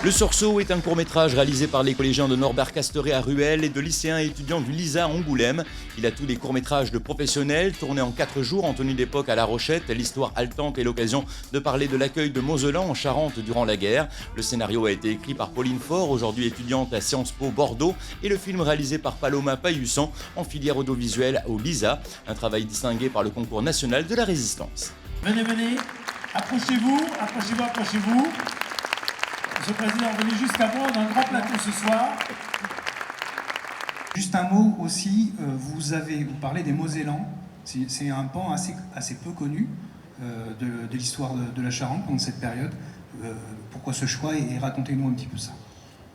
Le Sursaut est un court-métrage réalisé par les collégiens de Norbert-Casteret à Ruelle et de lycéens et étudiants du LISA à Angoulême. Il a tous les courts-métrages de professionnels, tournés en 4 jours en tenue d'époque à La Rochette. L'histoire haletante est l'occasion de parler de l'accueil de Mosellan en Charente durant la guerre. Le scénario a été écrit par Pauline Faure, aujourd'hui étudiante à Sciences Po Bordeaux, et le film réalisé par Paloma Payussan en filière audiovisuelle au LISA. Un travail distingué par le concours national de la résistance. Venez, venez, approchez-vous, approchez-vous, approchez-vous. Monsieur le Président, venez jusqu'à moi, on a un grand plateau ce soir. Juste un mot aussi, vous parlez des Mosellans, c'est un pan assez peu connu de l'histoire de la Charente pendant cette période. Pourquoi ce choix et racontez-nous un petit peu ça.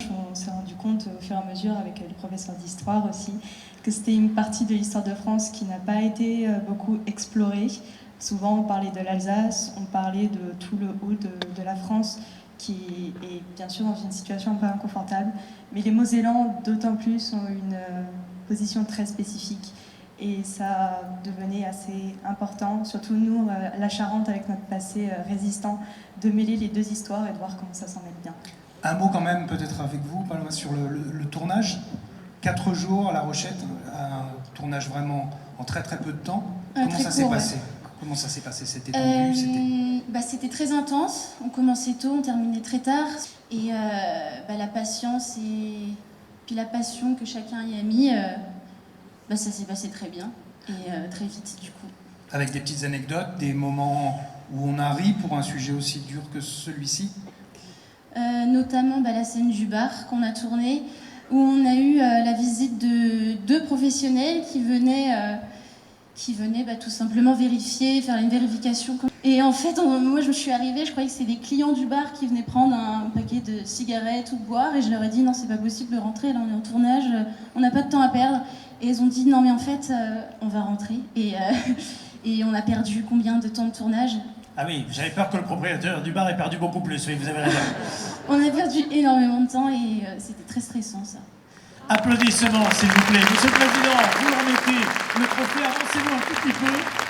On s'est rendu compte au fur et à mesure avec le professeur d'histoire aussi que c'était une partie de l'histoire de France qui n'a pas été beaucoup explorée. Souvent on parlait de l'Alsace, on parlait de tout le haut de la France qui est bien sûr dans une situation un peu inconfortable, mais les Mosellans d'autant plus ont une position très spécifique et ça devenait assez important, surtout nous, la Charente avec notre passé résistant, de mêler les deux histoires et de voir comment ça s'en mêle bien. Un mot quand même peut-être avec vous, Paloma, sur le tournage. 4 jours à La Rochette, un tournage vraiment en très très peu de temps. Comment ça s'est passé ? Comment ça s'est passé? C'était tendu? C'était très intense. On commençait tôt, on terminait très tard. Et la patience et puis la passion que chacun y a mis, ça s'est passé très bien et très vite du coup. Avec des petites anecdotes, des moments où on a ri pour un sujet aussi dur que celui-ci? Notamment la scène du bar qu'on a tournée, où on a eu la visite de 2 professionnels qui venaient tout simplement vérifier, faire une vérification. Et en fait, moi je me suis arrivée, je croyais que c'était des clients du bar qui venaient prendre un paquet de cigarettes ou de boire, et je leur ai dit non, c'est pas possible de rentrer, là on est en tournage, on n'a pas de temps à perdre. Et ils ont dit non mais en fait, on va rentrer. Et on a perdu combien de temps de tournage? Ah oui, j'avais peur que le propriétaire du bar ait perdu beaucoup plus, oui, vous avez raison. On a perdu énormément de temps et c'était très stressant ça. Applaudissements s'il vous plaît. Monsieur le Président, vous remettez le trophée, avancez-vous un tout petit peu.